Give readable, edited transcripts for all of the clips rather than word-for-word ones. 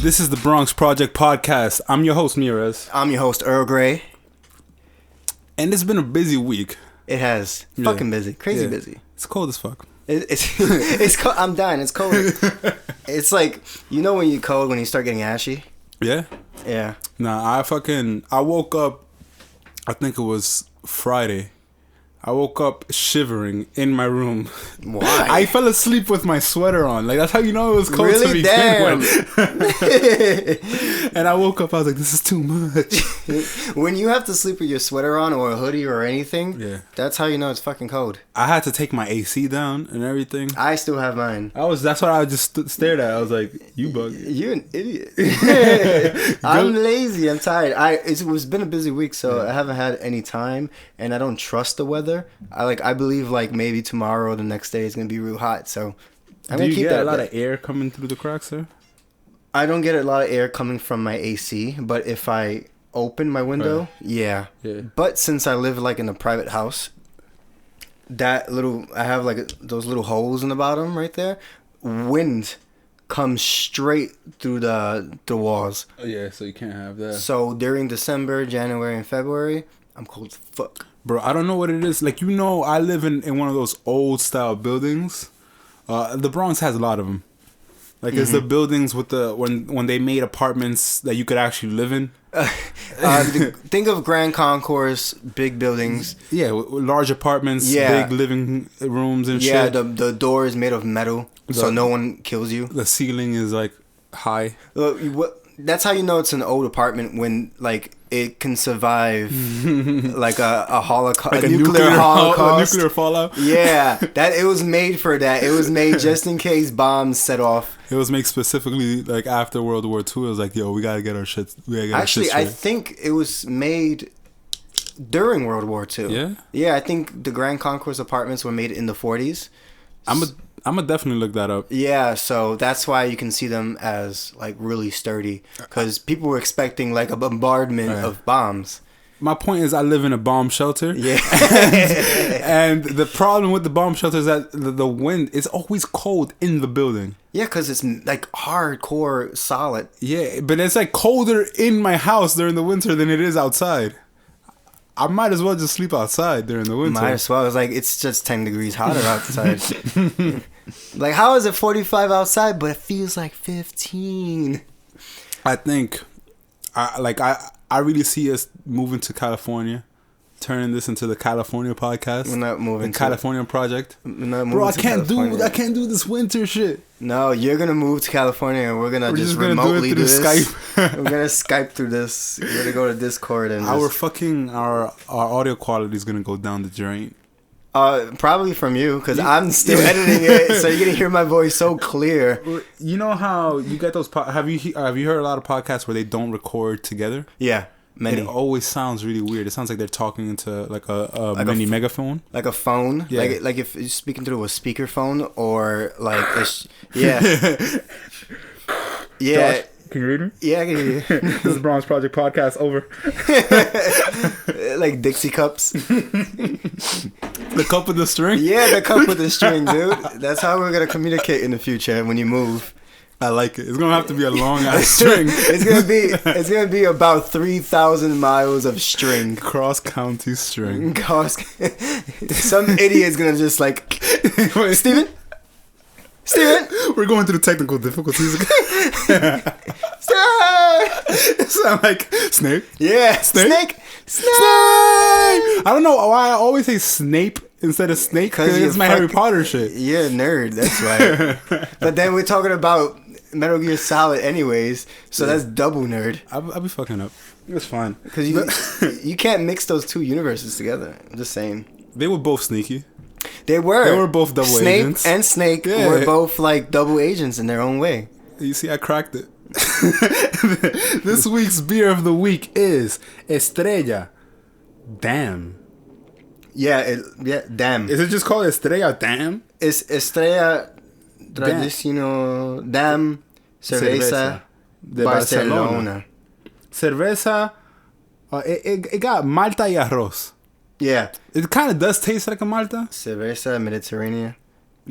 This is the Bronx Project Podcast. I'm your host, Mirez. I'm your host, Earl Grey. And it's been a busy week. It has. Fucking busy. Crazy busy. It's cold as fuck. It's cold. I'm dying. It's cold. It's like, you know when you're cold, when you start getting ashy? Yeah? Yeah. Nah, I woke up, I think it was Friday. I woke up shivering in my room. Why? I fell asleep with my sweater on. Like, that's how you know it was cold really? to begin Damn. with. And I woke up, I was like, this is too much. When you have to sleep with your sweater on or a hoodie or anything, that's how you know it's fucking cold. I had to take my AC down and everything. I still have mine. That's what I just stared at. I was like, you bug. You're an idiot. I'm lazy. I'm tired. It's been a busy week, so I haven't had any time, and I don't trust the weather. I believe like maybe tomorrow or the next day is gonna be real hot, so I'm Do gonna you keep get that a lot of air coming through the cracks, sir? I don't get a lot of air coming from my AC, but if I open my window, yeah. But since I live like in a private house, I have like those little holes in the bottom right there. Wind comes straight through the walls. Oh yeah, so you can't have that. So during December, January, and February, I'm cold as fuck. Bro, I don't know what it is. Like, I live in one of those old style buildings. The Bronx has a lot of them. Like, it's the buildings with when they made apartments that you could actually live in. Think of Grand Concourse, big buildings. Yeah, large apartments, big living rooms and shit. Yeah, the door is made of metal, so no one kills you. The ceiling is, like, high. That's how you know it's an old apartment when, like, it can survive, like, a holocaust, like a nuclear holocaust. A nuclear fallout. Yeah, it was made for that. It was made just in case bombs set off. It was made specifically, like, after World War II. It was like, yo, we gotta get our shit. Actually, I think it was made during World War II. Yeah? Yeah, I think the Grand Concourse apartments were made in the 40s. I'm gonna definitely look that up. Yeah, so that's why you can see them as like really sturdy, because people were expecting like a bombardment of bombs. My point is, I live in a bomb shelter. Yeah, and the problem with the bomb shelter is that the wind is always cold in the building. Yeah, because it's like hardcore solid. Yeah, but it's like colder in my house during the winter than it is outside. I might as well just sleep outside during the winter. Might as well. It's like, it's just 10 degrees hotter outside. Like, how is it 45 outside, but it feels like 15? I think, I really see us moving to California, turning this into the California podcast. We're not moving. The California project. We're not moving. Bro, I can't do this winter shit. No, you're gonna move to California, and we're just remotely do this. Skype. We're gonna Skype through this. We're gonna go to Discord and our audio quality is gonna go down the drain. Probably from you, because I'm still editing it, so you're gonna hear my voice so clear. You know how you get those? Have you heard a lot of podcasts where they don't record together? Yeah. Many. It always sounds really weird. It sounds like they're talking into like a mini megaphone, like a phone. Yeah. Like if you're speaking through a speakerphone or like yeah. Josh, can you read me? Yeah, I can hear you. This is the Bronx Project Podcast. Over. Like Dixie cups. The cup with the string. Yeah, the cup with the string, dude. That's how we're gonna communicate in the future when you move. I like it. It's gonna have to be a long ass string. It's gonna be about 3,000 miles of string. Cross county string. Some idiot's gonna just like, Steven, we're going through technical difficulties. Sound like Snape. Yeah, Snake. I don't know why I always say Snape instead of Snake, because it's my Harry Potter shit. You're a nerd, that's why. But then we're talking about Metal Gear Solid anyways, so that's double nerd. I'll be fucking up. It's fine. Because you can't mix those two universes together. I'm just saying. They were both sneaky. They were. They were both double agents. Snape and Snake were both like double agents in their own way. You see, I cracked it. This week's beer of the week is Estrella. Damn. Yeah, damn. Is it just called Estrella Damn? It's Estrella Tradicional Damn Cerveza de Barcelona. Cerveza. It got Malta y arroz. Yeah. It kind of does taste like a Malta. Cerveza Mediterránea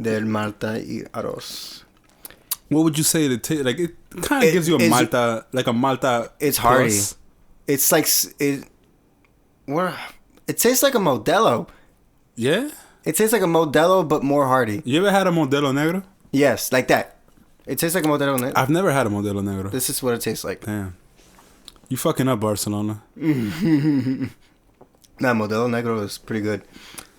del Malta y arroz. What would you say the taste? Like it kind of gives you a Malta, like a Malta. It's hearty. Plus. It's like it tastes like a Modelo. Yeah. It tastes like a Modelo, but more hearty. You ever had a Modelo Negro? Yes, like that. It tastes like a Modelo Negro. I've never had a Modelo Negro. This is what it tastes like. Damn. You fucking up, Barcelona. Nah, Modelo Negro is pretty good.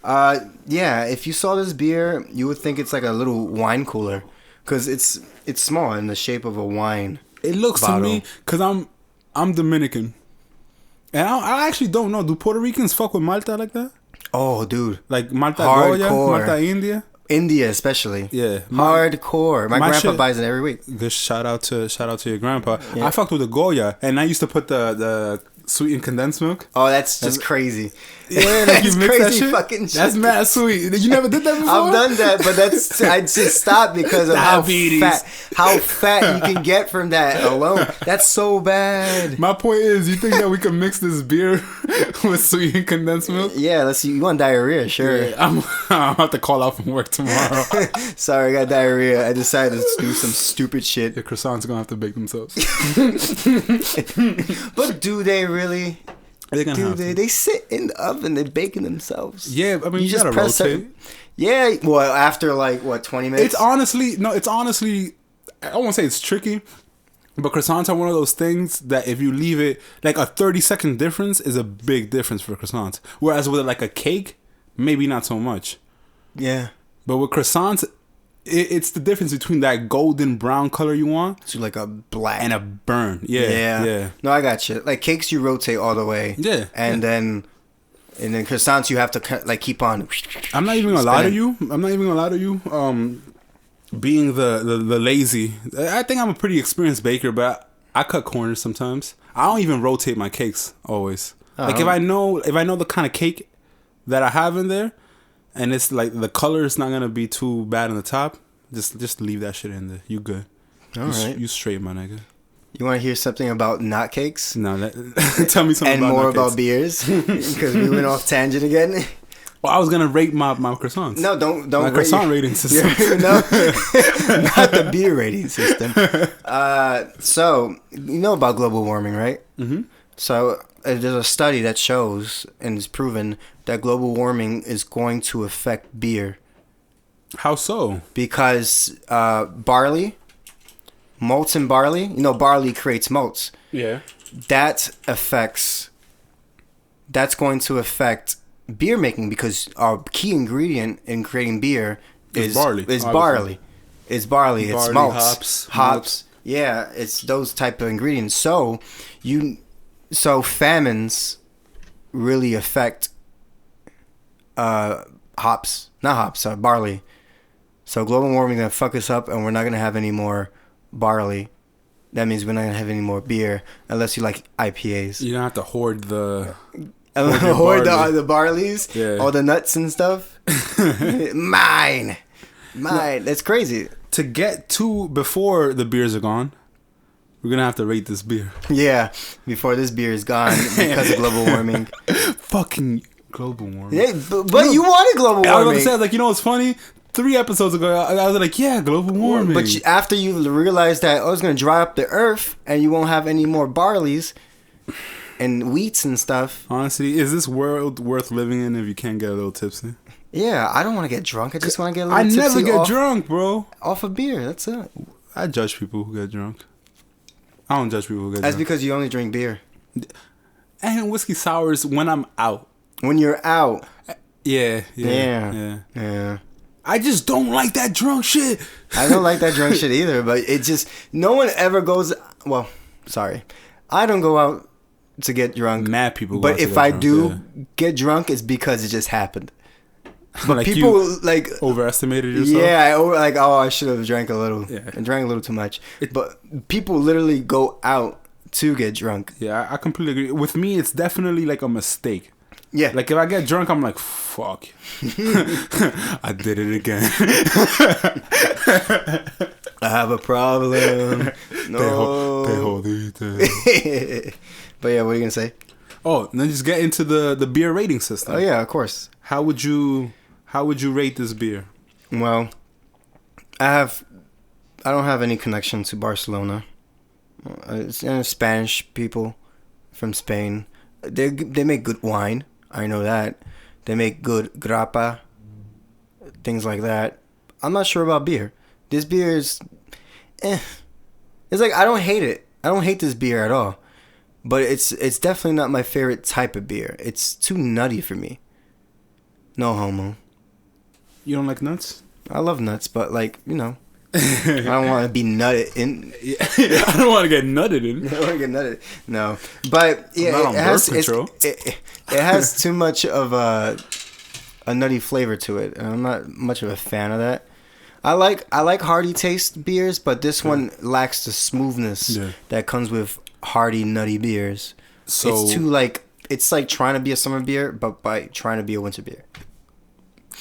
Yeah, if you saw this beer, you would think it's like a little wine cooler. Because it's small in the shape of a wine. It looks bottle. To me, because I'm Dominican. And I actually don't know. Do Puerto Ricans fuck with Malta like that? Oh, dude. Like Malta Hardcore. Goya? Malta India? India especially. Yeah. Hardcore. My grandpa buys it every week. Good shout out to your grandpa. Yeah. I fucked with the Goya, and I used to put the sweetened condensed milk. Oh, that's just crazy. Yeah, like you mix that shit. Fucking shit. That's mad sweet. You never did that before? I've done that, but I just stopped because of how fat you can get from that alone. That's so bad. My point is, you think that we can mix this beer with sweetened condensed milk? Yeah, let's see. You want diarrhea? Sure. Yeah, I'm about to call out from work tomorrow. Sorry, I got diarrhea. I decided to do some stupid shit. The croissants gonna have to bake themselves. But do they really? They sit in the oven, they're baking themselves. Yeah, I mean, you just gotta rotate. Yeah, well, after like, 20 minutes? It's honestly, I won't say it's tricky, but croissants are one of those things that if you leave it, like a 30-second difference is a big difference for croissants. Whereas with like a cake, maybe not so much. Yeah. But with croissants, it's the difference between that golden brown color you want to like a black and a burn. Yeah. No, I got you. Like cakes, you rotate all the way. Yeah. And then croissants, you have to like keep on. I'm not even gonna lie to you. Being the lazy, I think I'm a pretty experienced baker, but I cut corners sometimes. I don't even rotate my cakes always. Like if I know the kind of cake that I have in there, and it's like the color is not gonna be too bad on the top, just leave that shit in there. You good? All right. You straight, my nigga. You want to hear something about not cakes? No, tell me something. And about more about beers, because we went off tangent again. Well, I was gonna rate my croissants. No, don't my croissant rating system. No, not the beer rating system. So you know about global warming, right? Mm-hmm. So there's a study that shows and is proven that global warming is going to affect beer. How so? Because malts in barley, barley creates malts. Yeah. That's going to affect beer making, because our key ingredient in creating beer is barley. It's barley. It's malts. Hops. Yeah, it's those type of ingredients. So famines really affect barley. So global warming gonna fuck us up, and we're not gonna have any more barley. That means we're not gonna have any more beer unless you like IPAs. You're gonna have to hoard the barleys, all the nuts and stuff. Mine. That's crazy. To get to before the beers are gone, we're gonna have to rate this beer. Yeah, before this beer is gone because of global warming. Fucking global warming. Yeah, but you wanted global warming. I was gonna say, like, what's funny? 3 episodes ago, I was like, yeah, global warming. But after you realized that it's gonna dry up the earth and you won't have any more barleys and wheats and stuff. Honestly, is this world worth living in if you can't get a little tipsy? Yeah, I don't want to get drunk. I just want to get a little tipsy. I never get drunk, bro. Off of beer, that's it. I judge people who get drunk. I don't judge people who get drunk. That's because you only drink beer. And whiskey sours when I'm out. When you're out. Yeah. I just don't like that drunk shit. I don't like that drunk shit either, but it just... No one ever goes... Well, sorry. I don't go out to get drunk. Mad people go But out to if get I drunk, do get drunk, it's because it just happened. But like people, you like... overestimated yourself? Yeah, I should have drank a little. Yeah. I drank a little too much. But people literally go out to get drunk. Yeah, I completely agree. With me, it's definitely like a mistake. Yeah. Like if I get drunk, I'm like, fuck. I did it again. I have a problem. No. But yeah, what are you going to say? Oh, then just get into the beer rating system. Oh yeah, of course. How would you rate this beer? Well, I have I don't have any connection to Barcelona. It's Spanish people from Spain. They make good wine. I know that. They make good grappa, things like that. I'm not sure about beer. This beer is, It's like I don't hate it. I don't hate this beer at all. But it's definitely not my favorite type of beer. It's too nutty for me. No homo. You don't like nuts? I love nuts, but like, you know, I don't want to be nutted in. I don't want to get nutted in. I don't want to get nutted. No, but yeah, it has too much of a nutty flavor to it, and I'm not much of a fan of that. I like hearty taste beers, but this one lacks the smoothness that comes with hearty nutty beers. So it's like trying to be a summer beer, but by trying to be a winter beer.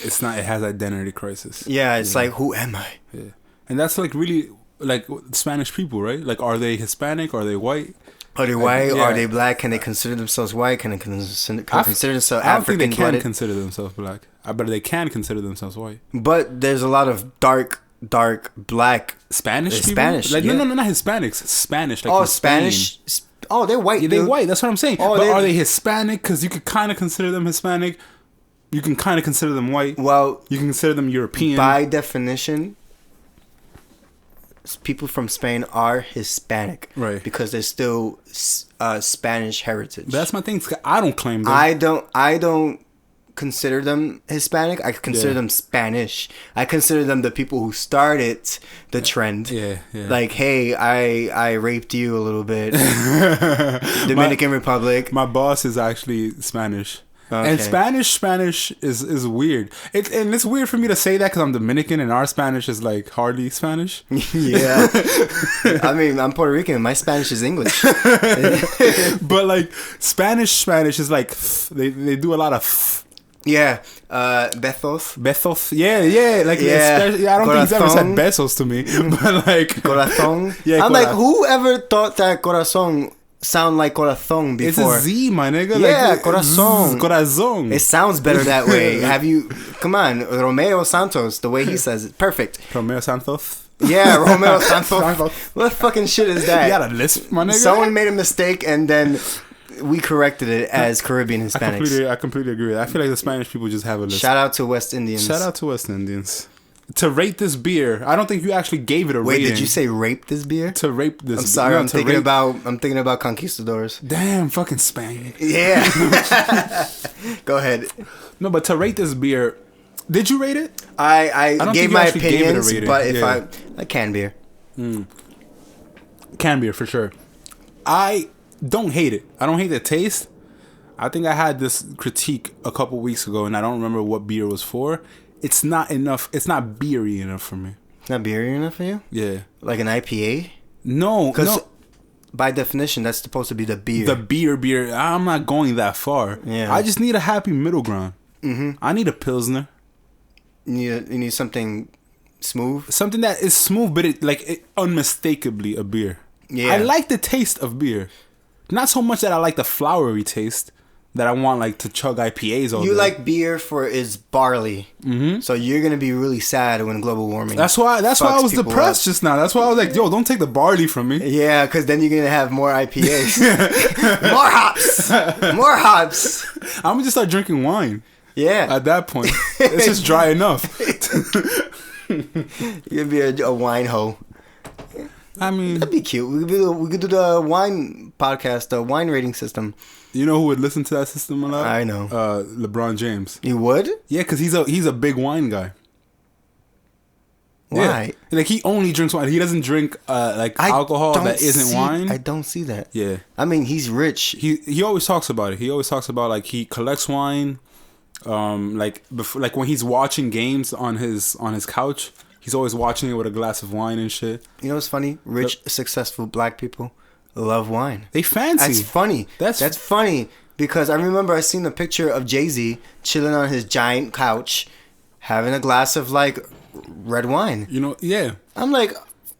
It's not. It has identity crisis. Yeah, it's like, who am I? Yeah, and that's like really like Spanish people, right? Like, are they Hispanic? Are they white? Are they white? Yeah. Are they black? Can they consider themselves white? Can they consider themselves African? I don't think they can consider themselves black, but they can consider themselves white. But there's a lot of dark black Spanish people? Spanish. Like, no, not Hispanics. Spanish. Like Spanish. Oh, they're white. Yeah, they're white. That's what I'm saying. Oh, but are they Hispanic? Because you could kind of consider them Hispanic. You can kind of consider them white. Well, you can consider them European. By definition, people from Spain are Hispanic, right? Because they're still Spanish heritage. But that's my thing. I don't claim them. I don't consider them Hispanic. I consider them Spanish. I consider them the people who started the trend. Yeah. Like, hey, I raped you a little bit. Dominican Republic. My boss is actually Spanish. Okay. And Spanish is weird. It's weird for me to say that because I'm Dominican and our Spanish is like hardly Spanish. Yeah. I mean, I'm Puerto Rican. My Spanish is English. But like Spanish is like they do a lot of. Yeah, besos. Yeah. Like, I don't think he's ever said besos to me, but like corazón. Yeah, I'm like, who ever thought that corazón sound like corazón before? It's a Z, my nigga. Yeah, like, corazón. It sounds better that way. Come on, Romeo Santos, the way he says it, perfect. Romeo Santos. Yeah, Romeo Santos. What fucking shit is that? You got a lisp, my nigga. Someone made a mistake and then we corrected it as Caribbean Hispanics. I completely agree with that. I feel like the Spanish people just have a list. Shout out to West Indians. To rate this beer, I don't think you actually gave it a rating. Wait, did you say rape this beer? To rape this. I'm sorry, I'm thinking about conquistadors. Damn, fucking Spain. Yeah. Go ahead. No, but to rate this beer, did you rate it? I gave my opinions, but if I can beer. Can beer for sure. I don't hate it. I don't hate the taste. I think I had this critique a couple weeks ago, and I don't remember what beer was for. It's not enough. It's not beery enough for me. It's not beery enough for you? Yeah. Like an IPA? No. Because by definition, that's supposed to be the beer. The beer. I'm not going that far. Yeah. I just need a happy middle ground. Mm-hmm. I need a Pilsner. You need something smooth? Something that is smooth, but unmistakably a beer. Yeah. I like the taste of beer. Not so much that I like the flowery taste. That I want like to chug IPAs all day. You like beer for its barley, so you're gonna be really sad when global warming. That's why I was depressed just now. That's why I was like, "Yo, don't take the barley from me." Yeah, because then you're gonna have more IPAs, more hops. I'm gonna just start drinking wine. Yeah, at that point, it's just dry enough. You're gonna be a wine hoe. I mean, that'd be cute. We could do the wine podcast, the wine rating system. You know who would listen to that system a lot? I know. LeBron James. You would? Yeah, because he's a big wine guy. Why? Yeah. Like, he only drinks wine. He doesn't drink alcohol that isn't wine. I don't see that. Yeah. I mean, he's rich. He always talks about it. He always talks about like he collects wine. Like when he's watching games on his couch, he's always watching it with a glass of wine and shit. You know what's funny? Rich, successful black people love wine. They fancy. That's funny. That's funny because I remember I seen a picture of Jay-Z chilling on his giant couch, having a glass of like red wine. You know, yeah. I'm like,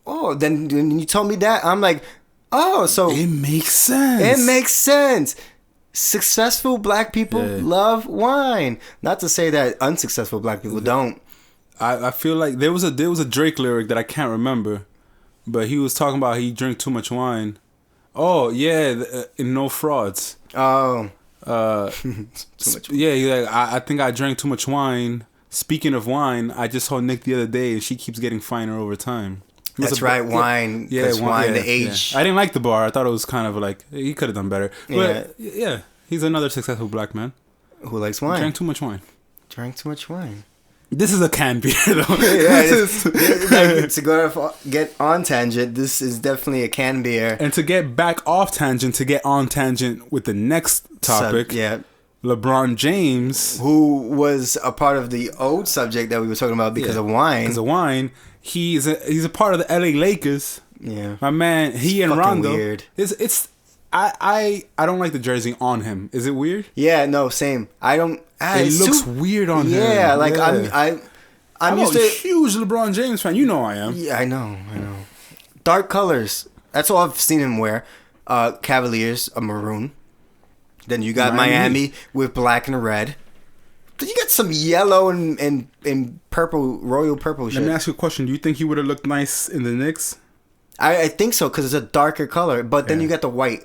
oh. Then when you told me that, I'm like, oh, so it makes sense. It makes sense. Successful black people love wine. Not to say that unsuccessful black people don't. I feel like there was a Drake lyric that I can't remember, but he was talking about he drank too much wine. Oh yeah, no frauds. Oh. Too much. Yeah, he's like, I think I drank too much wine. Speaking of wine, I just saw Nick the other day, and she keeps getting finer over time. That's right, wine. Yeah, wine. The age. Yeah. I didn't like the bar. I thought it was kind of like he could have done better. But yeah, he's another successful black man who likes wine. Drank too much wine. Drank too much wine. This is a canned beer, though. To get on tangent, this is definitely a canned beer. And to get back off tangent, to get on tangent with the next topic, LeBron James, who was a part of the old subject that we were talking about because of wine. Because of wine, he's a part of the LA Lakers. Yeah, my man. He and Rondo. Weird. I don't like the jersey on him. Is it weird? Yeah, no, same. I don't. It looks weird on him. Yeah, like I'm used to a huge LeBron James fan. You know I am. Yeah, I know. Dark colors. That's all I've seen him wear. Cavaliers, a maroon. Then you got Miami with black and red. Then you got some yellow and purple, royal purple shit. Let me ask you a question. Do you think he would have looked nice in the Knicks? I think so, because it's a darker color. But then you got the white.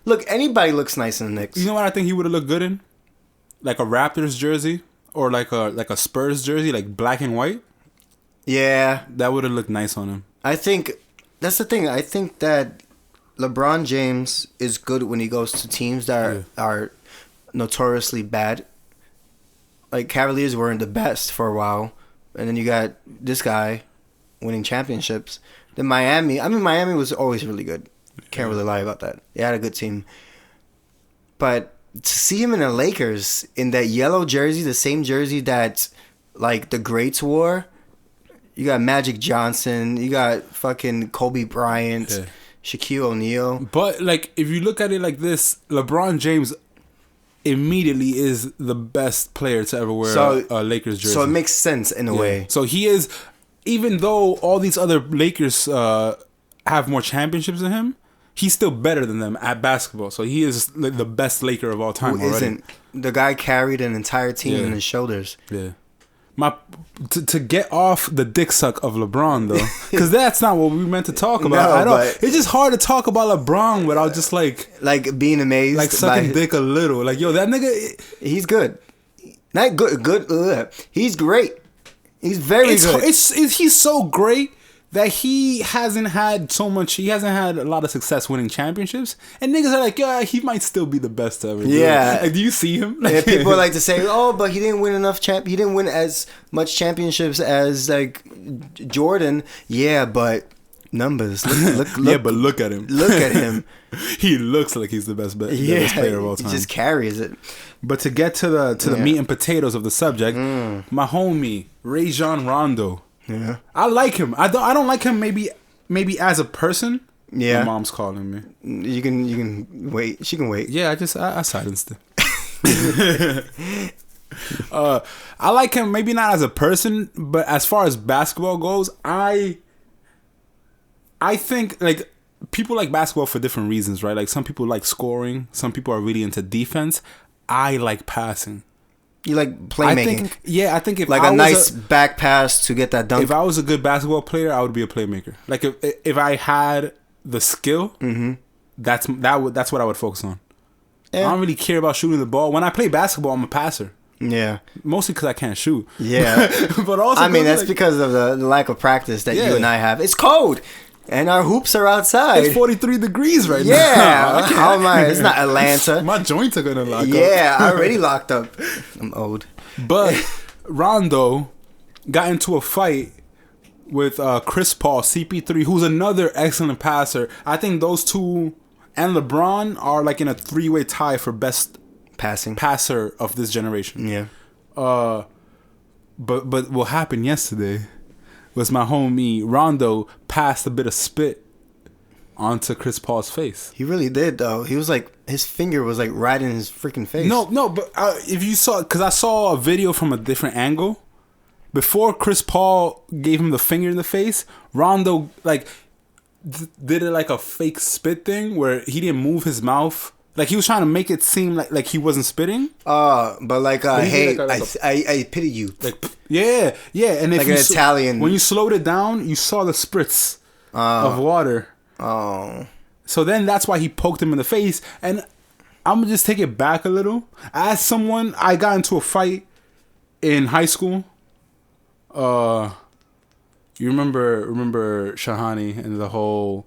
Look, anybody looks nice in the Knicks. You know what I think he would have looked good in? Like a Raptors jersey or like a Spurs jersey, like black and white. Yeah, that would have looked nice on him. I think that's the thing. I think that LeBron James is good when he goes to teams that are notoriously bad. Like Cavaliers weren't the best for a while, and then you got this guy winning championships. Then Miami was always really good. Can't really lie about that. They had a good team. But to see him in the Lakers in that yellow jersey, the same jersey that like the greats wore, you got Magic Johnson, you got fucking Kobe Bryant, Shaquille O'Neal. But like if you look at it like this, LeBron James immediately is the best player to ever wear a Lakers jersey. So it makes sense in a way. So he is, even though all these other Lakers have more championships than him, he's still better than them at basketball. So he is the best Laker of all time. Who already. Isn't? The guy carried an entire team on his shoulders. Yeah. To get off the dick suck of LeBron though, because that's not what we meant to talk about. No, it's just hard to talk about LeBron without just like being amazed, like sucking dick a little. Like yo, that nigga, he's good. Not good. Good. He's great. He's very good. He's so great that he hasn't had a lot of success winning championships, and niggas are like, yeah, he might still be the best to ever do it. Like, do you see him? Like, people like to say, oh, but he didn't win enough he didn't win as much championships as like Jordan. Yeah, but numbers. Look. Yeah, but look at him. Look at him. He looks like he's the best player of all time. He just carries it. But to get to the meat and potatoes of the subject, my homie Rajon Rondo. Yeah, I like him. I don't like him. Maybe as a person. Yeah, my mom's calling me. You can wait. She can wait. Yeah, I silenced it. I like him. Maybe not as a person, but as far as basketball goes, I think like people like basketball for different reasons, right? Like some people like scoring. Some people are really into defense. I like passing. You like playmaking. I think if like a nice back pass to get that dunk. If I was a good basketball player, I would be a playmaker. Like if I had the skill, that's what I would focus on. Yeah. I don't really care about shooting the ball. When I play basketball, I'm a passer. Yeah, mostly because I can't shoot. Yeah, but also I mean that's because of the lack of practice that you and I have. It's cold. And our hoops are outside. It's 43 degrees right now. Yeah. How am I? It's not Atlanta. My joints are going to lock up. Yeah, I already locked up. I'm old. But Rondo got into a fight with Chris Paul, CP3, who's another excellent passer. I think those two and LeBron are like in a three-way tie for best passer of this generation. Yeah. But what happened yesterday was my homie Rondo passed a bit of spit onto Chris Paul's face. He really did, though. He was like, his finger was like right in his freaking face. No, but if you saw, because I saw a video from a different angle. Before Chris Paul gave him the finger in the face, Rondo like did it like a fake spit thing where he didn't move his mouth Like he was trying to make it seem like he wasn't spitting. But like, hey, like I pity you. Like, yeah, and if like an Italian. When you slowed it down, you saw the spritz of water. Oh. So then that's why he poked him in the face. And I'm gonna just take it back a little. As someone, I got into a fight in high school. You remember Shahani and the whole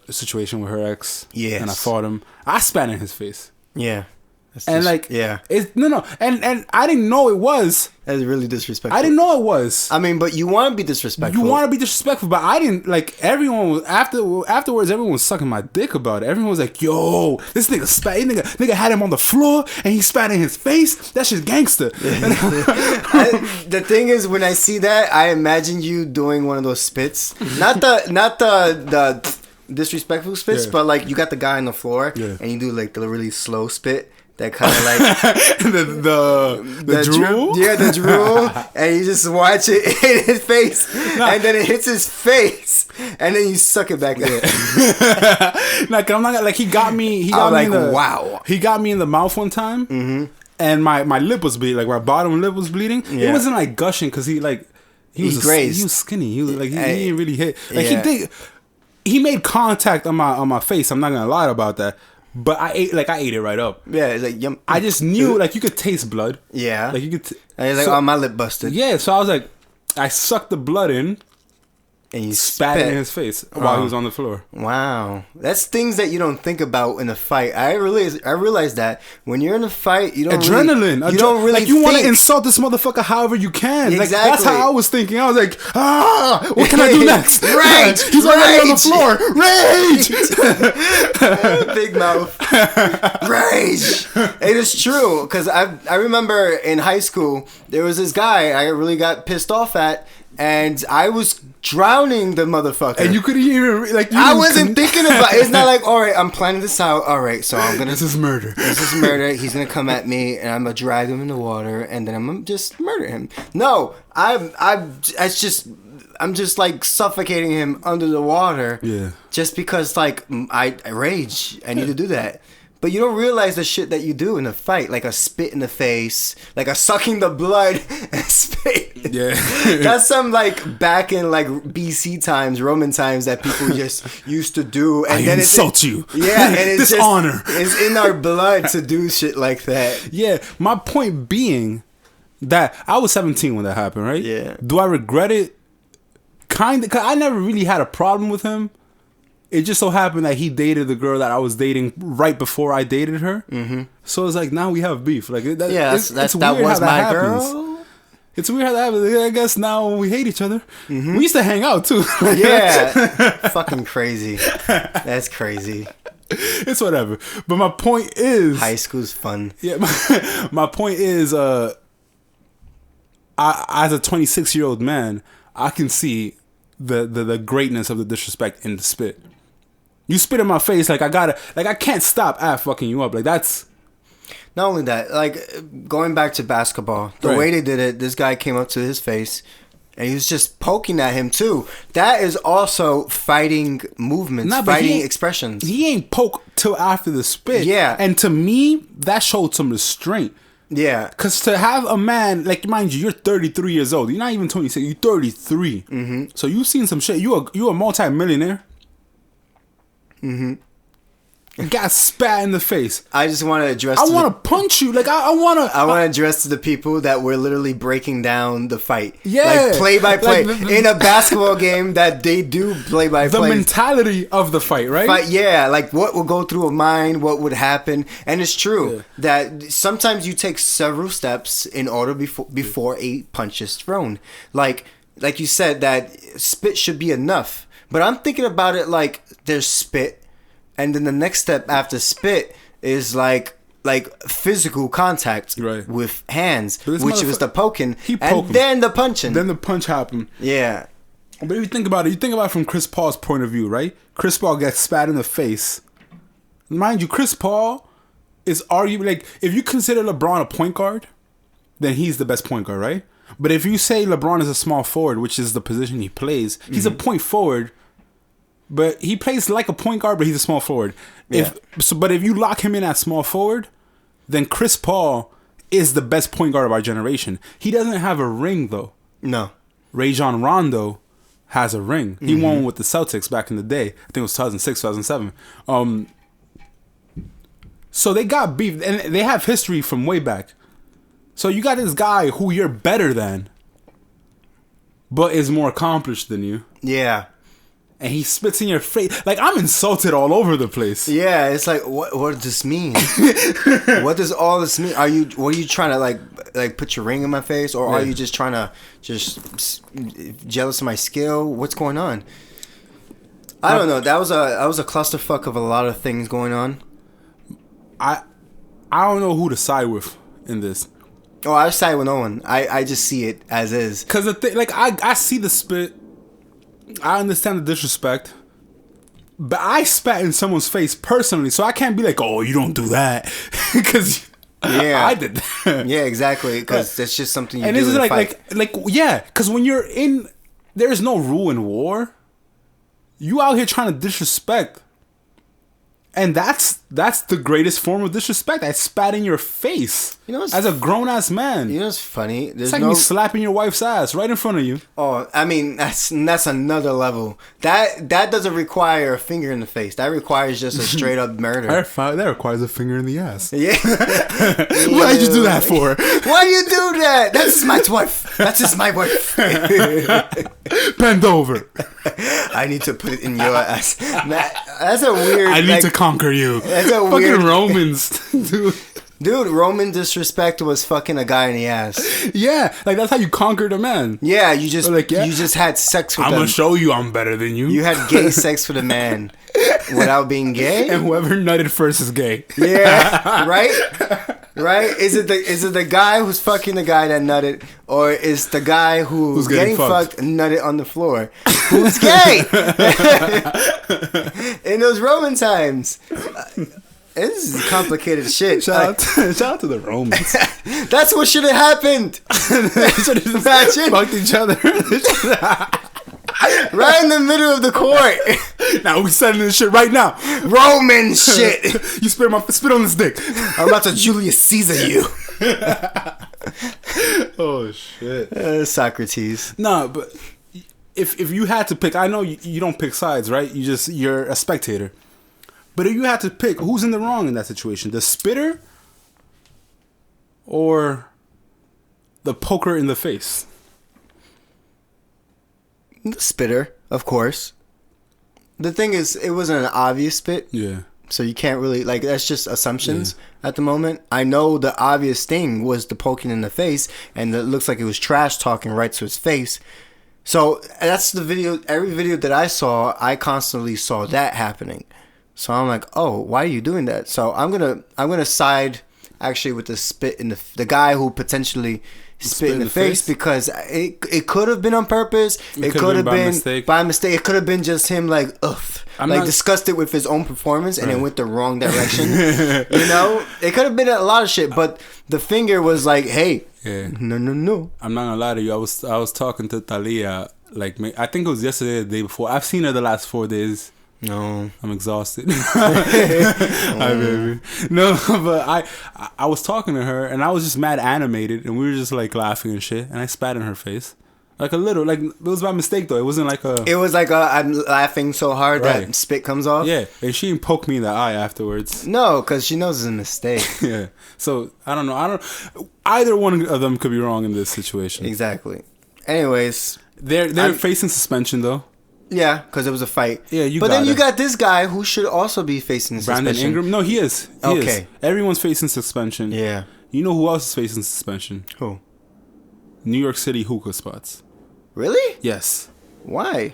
situation with her ex? Yes. And I fought him. I spat in his face. Yeah. And like, yeah, it's no, and I didn't know it was. That's really disrespectful. I didn't know it was. I mean, but you want to be disrespectful. You want to be disrespectful, but I didn't. Like, everyone was afterwards. Everyone was sucking my dick about it. Everyone was like, "Yo, this nigga spat. Nigga had him on the floor and he spat in his face. That's just gangster." The thing is, when I see that, I imagine you doing one of those spits. Not the disrespectful spits, but like you got the guy on the floor and you do like the really slow spit. That kind of like the drool, the drool, and you just watch it in his face, and then it hits his face, and then you suck it back in. Like I'm not like he got me. He got me wow. He got me in the mouth one time, and my lip was bleeding. Like my bottom lip was bleeding. Yeah. It wasn't like gushing because he was skinny. He was like he didn't really hit. Like he made contact on my face. I'm not gonna lie about that. But I ate it right up. Yeah, it's like yum. I just knew like you could taste blood. Yeah, like you could. And it's like, oh, my lip busted. Yeah, so I was like, I sucked the blood in, and you spat in his face while he was on the floor. Wow, that's things that you don't think about in a fight. I realized that when you're in a fight, you don't adrenaline. You don't really like you want to insult this motherfucker however you can. Exactly. Like, that's how I was thinking. I was like, what can I do next? Rage. He's already on the floor. Rage. Big mouth. Rage. It is true because I remember in high school there was this guy I really got pissed off at. And I was drowning the motherfucker. And you couldn't even like. I wasn't thinking about it. It's not like, all right, I'm planning this out. All right, so I'm gonna. This is murder. He's gonna come at me, and I'm gonna drag him in the water, and then I'm gonna just murder him. No, I'm just like suffocating him under the water. Yeah. Just because like I rage, I need to do that. But you don't realize the shit that you do in a fight, like a spit in the face, like a sucking the blood and spit. Yeah, that's some like back in like BC times, Roman times that people just used to do. And then insult you. Yeah, and it's dishonor. It's in our blood to do shit like that. Yeah, my point being that I was 17 when that happened, right? Yeah. Do I regret it? Kind of, because I never really had a problem with him. It just so happened that he dated the girl that I was dating right before I dated her. Mm-hmm. So it's like now we have beef. Like it's that was my happens. girl. It's weird how that happens. I guess now we hate each other. Mm-hmm. We used to hang out too. Yeah, fucking crazy. That's crazy. It's whatever. But my point is, high school's fun. Yeah, my point is, I as a 26-year-old man, I can see the greatness of the disrespect in the spit. You spit in my face, like I can't stop at fucking you up. Like that's not only that. Like going back to basketball, the way they did it, this guy came up to his face, and he was just poking at him too. That is also fighting movements, fighting expressions. He ain't poke till after the spit. Yeah, and to me, that showed some restraint. Yeah, because to have a man, like, mind you, you're 33 years old. You're not even 26. You're 33. Mm-hmm. So you've seen some shit. You a multi-millionaire. Mm-hmm. You got spat in the face. I just want to address. I want to punch you. Like I want to. I want to address to the people that were literally breaking down the fight. Yeah, like play by play in a basketball game that they do play by play. The mentality of the fight, right? Yeah, like what would go through a mind, what would happen, and it's true that sometimes you take several steps in order before a punch is thrown. Like you said, that spit should be enough. But I'm thinking about it like there's spit, and then the next step after spit is like physical contact with hands, which was the poking, and then the punching. Then the punch happened. Yeah. But if you think about it from Chris Paul's point of view, right? Chris Paul gets spat in the face. Mind you, Chris Paul is arguably, like, if you consider LeBron a point guard, then he's the best point guard, right? But if you say LeBron is a small forward, which is the position he plays, he's a point forward. but he plays like a point guard, but he's a small forward. But if you lock him in at small forward, then Chris Paul is the best point guard of our generation. He doesn't have a ring though. No. Rajon Rondo has a ring. He won with the Celtics back in the day. I think it was 2006, 2007. So they got beef, and they have history from way back. So you got this guy who you're better than, but is more accomplished than you. Yeah. And he spits in your face. Like, I'm insulted all over the place. Yeah, it's like, what does this mean? What does all this mean? Are you trying to like put your ring in my face, or are you just trying to just jealous of my skill? What's going on? I don't know. That was a clusterfuck of a lot of things going on. I don't know who to side with in this. Oh, I side with no one. I just see it as is. Cause the thing, like, I see the spit. I understand the disrespect, but I spat in someone's face personally, so I can't be like, "Oh, you don't do that," because I did that. Yeah, exactly. Because it's just something you and do. And it's like yeah, because when you're in, there is no rule in war. You out here trying to disrespect. And that's the greatest form of disrespect. I spat in your face, as a grown ass man. You know what's funny? It's like me slapping your wife's ass right in front of you. Oh, I mean that's another level. That doesn't require a finger in the face. That requires just a straight up murder. That requires a finger in the ass. Yeah. Why'd you do that for? Why do you do that? That's just my wife. That's just my wife. Bend over. I need to put it in your ass. That's a weird. I need to conquer you. That's a fucking weird Romans, dude. Dude, Roman disrespect was fucking a guy in the ass. Yeah, like that's how you conquered a man. Yeah, you just you just had sex with him. I'm gonna show you I'm better than you. You had gay sex with a man without being gay, and whoever nutted first is gay. Yeah, right. Right? Is it the guy who's fucking the guy that nutted, or is the guy who's getting fucked nutted on the floor? Who's gay? In those Roman times. This is complicated shit. Shout out to the Romans. That's what should have happened. Imagine. Fucked each other. Right in the middle of the court. Now we sending this shit right now. Roman shit. You spit on this dick. I'm about to Julius Caesar you. Oh shit. Socrates. No, but if you had to pick, I know you don't pick sides, right? You're a spectator. But if you had to pick, who's in the wrong in that situation? The spitter or the poker in the face? The spitter, of course. The thing is, it wasn't an obvious spit. Yeah. So you can't really, that's just assumptions at the moment. I know the obvious thing was the poking in the face, and it looks like it was trash talking right to his face. So that's the video. Every video that I saw, I constantly saw that happening. So I'm like, oh, why are you doing that? So I'm gonna side actually with the spit in the guy who potentially spit in the face, because it could have been on purpose. It could have been by mistake. It could have been just him disgusted with his own performance and it went the wrong direction. It could have been a lot of shit, but the finger was like, hey, no. I'm not gonna lie to you. I was talking to Talia, I think it was yesterday or the day before. I've seen her the last 4 days. No, I'm exhausted. Hi, baby. No, but I was talking to her and I was just mad animated and we were just laughing and shit, and I spat in her face, a little, it was by mistake though. It wasn't It was I'm laughing so hard that spit comes off. Yeah, and she didn't poke me in the eye afterwards. No, because she knows it's a mistake. Yeah. So I don't know. Either one of them could be wrong in this situation. Exactly. Anyways, they're facing suspension though. Yeah, because it was a fight. Yeah, But then you got this guy who should also be facing suspension. Brandon Ingram? No, he is. He is. Everyone's facing suspension. Yeah. You know who else is facing suspension? Who? New York City hookah spots. Really? Yes. Why?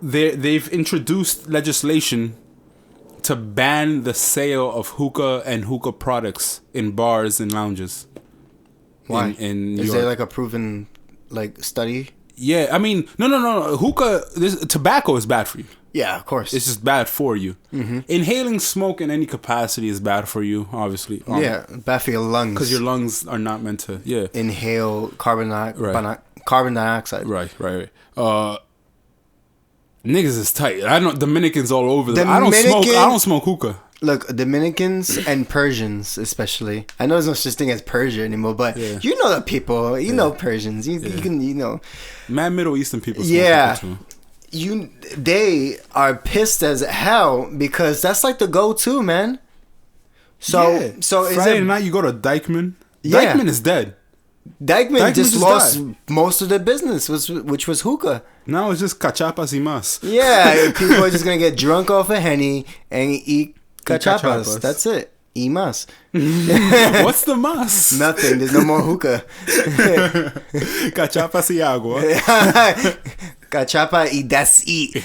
They've introduced legislation to ban the sale of hookah and hookah products in bars and lounges. Why? In New Is York. there a proven study? Yeah, I mean, no. Hookah, tobacco is bad for you. Yeah, of course. It's just bad for you. Mm-hmm. Inhaling smoke in any capacity is bad for you, obviously. Bad for your lungs. Because your lungs are not meant to, inhale carbon dioxide. Right. Niggas is tight. I know Dominicans all over. I don't smoke hookah. Look, Dominicans and Persians especially. I know there's no such thing as Persia anymore, but you know the people. You know Persians. You can. Mad Middle Eastern people. Yeah. They are pissed as hell because that's like the go-to, man. So Friday night you go to Dykeman. Yeah. Dykeman is dead. Dykeman just lost most of their business, which was hookah. Now it's just cachapas y mas. Yeah, people are just gonna get drunk off of Henny and eat cachapas. That's it. Y mas. What's the mas? Nothing. There's no more hookah. Cachapas y agua. Cachapa y that's it.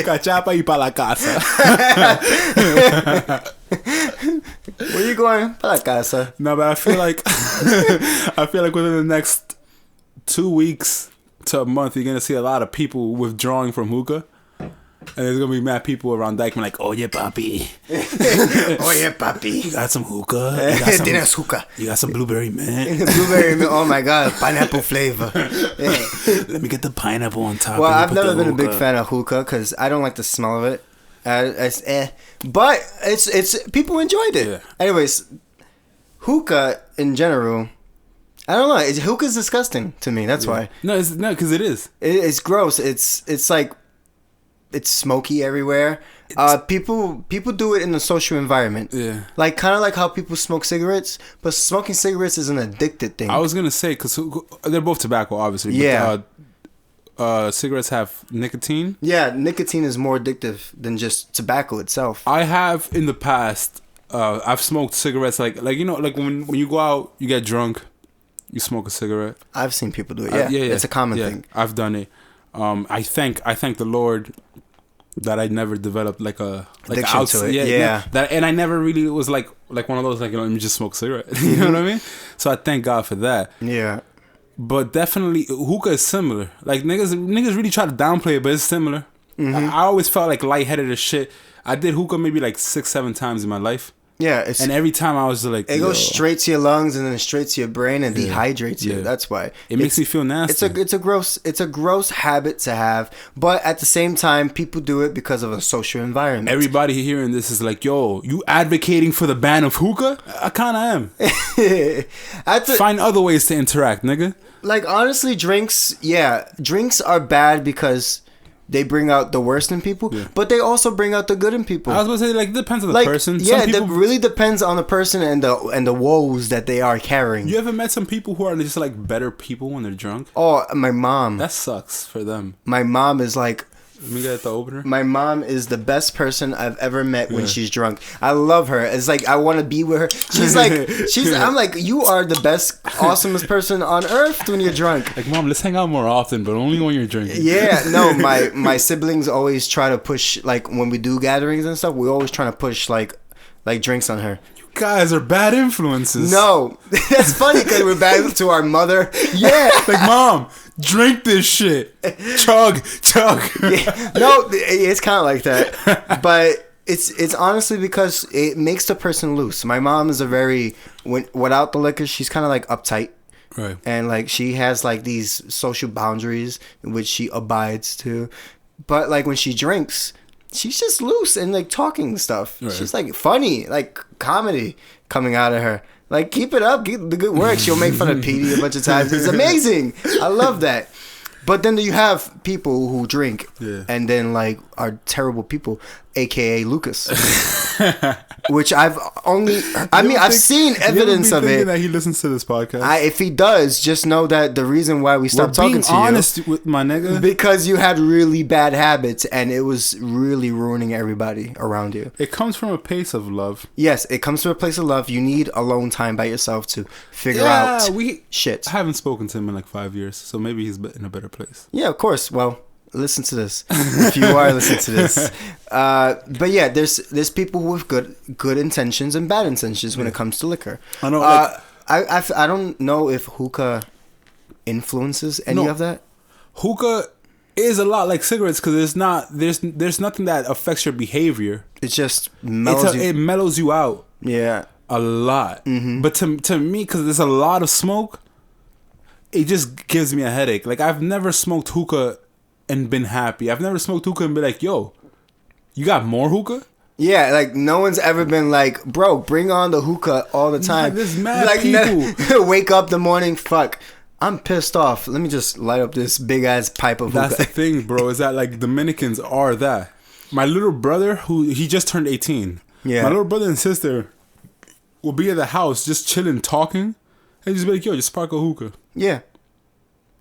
Cachapa y pa la casa. Where you going? Pa la casa. No, but I feel like within the next 2 weeks to a month, you're gonna see a lot of people withdrawing from hookah. And there's gonna be mad people around Dykeman like, oh yeah, papi. Oh yeah, papi. You got some hookah? Tienes hookah. You got some blueberry mint? Blueberry mint, oh my god, pineapple flavor. Let me get the pineapple on top. Well, I've never been a big fan of hookah because I don't like the smell of it. But it's people enjoyed it. Yeah. Anyways, hookah in general, I don't know. Hookah's disgusting to me. That's why. No, because it is. It's gross. It's like it's smoky everywhere. People do it in a social environment. Yeah. Like kind of like how people smoke cigarettes, but smoking cigarettes is an addicted thing. I was gonna say because they're both tobacco, obviously. Yeah. But, cigarettes have nicotine. Yeah, nicotine is more addictive than just tobacco itself. I have in the past. I've smoked cigarettes like when you go out, you get drunk, you smoke a cigarette. I've seen people do it. Yeah, it's a common thing. I've done it. I thank the Lord that I never developed like addiction to it. Yeah. That, and I never really was like one of those let me just smoke a cigarette. You know what I mean? So I thank God for that. Yeah. But definitely hookah is similar. Like niggas really try to downplay it, but it's similar. Mm-hmm. I always felt like lightheaded as shit. I did hookah maybe like 6-7 times in my life. Yeah, and every time I was like, it goes straight to your lungs and then straight to your brain and dehydrates you. That's why it makes me feel nasty. It's a gross habit to have, but at the same time, people do it because of a social environment. Everybody hearing this is like, "Yo, you advocating for the ban of hookah?" I kind of am. Find other ways to interact, nigga. Like honestly, drinks are bad because they bring out the worst in people, but they also bring out the good in people. I was going to say, like, it depends on the person. Yeah, it really depends on the person and the woes that they are carrying. You ever met some people who are just, like, better people when they're drunk? Oh, my mom. That sucks for them. My mom is, like... Let me get the opener. My mom is the best person I've ever met when she's drunk. I love her. It's like I want to be with her. I'm like, you are the best, awesomest person on earth when you're drunk. Like, Mom, let's hang out more often, but only when you're drinking. Yeah, no, my siblings always try to push, like when we do gatherings and stuff, we're always trying to push like drinks on her. Guys are bad influences. No, that's funny because we're bad to our mother. Yeah, like Mom, drink this shit. Chug. Yeah. No, it's kind of like that, but it's honestly because it makes the person loose. My mom is without the liquor, she's kind of like uptight, right? And like she has like these social boundaries in which she abides to, but like when she drinks, she's just loose and like talking stuff. Right. She's like funny, like comedy coming out of her. Like keep it up, keep the good work. She'll make fun of Petey a bunch of times. It's amazing. I love that. But then you have people who drink and then like are terrible people, aka Lucas, which I've seen evidence of it. That he listens to this podcast. If he does, just know that the reason why we stopped talking to you, honest with my nigga, because you had really bad habits and it was really ruining everybody around you. It comes from a place of love. Yes, it comes from a place of love. You need alone time by yourself to figure out shit. I haven't spoken to him in like 5 years, so maybe he's in a better place. Yeah, of course. Well, listen to this if you are listening to this. But yeah, there's people who have good intentions and bad intentions when it comes to liquor. I know. I don't know if hookah influences any of that. Hookah is a lot like cigarettes because there's nothing that affects your behavior. It just mellows you out. Yeah, a lot. Mm-hmm. But to me, because there's a lot of smoke, it just gives me a headache. Like I've never smoked hookah and been happy. I've never smoked hookah and been like, yo, you got more hookah? Yeah, like no one's ever been like, bro, bring on the hookah all the time. There's mad people. Wake up the morning, fuck, I'm pissed off. Let me just light up this big ass pipe of hookah. That's the thing, bro, is that like Dominicans are that. My little brother, he just turned 18. Yeah. My little brother and sister will be at the house just chilling, talking, and just be like, yo, just spark a hookah. Yeah.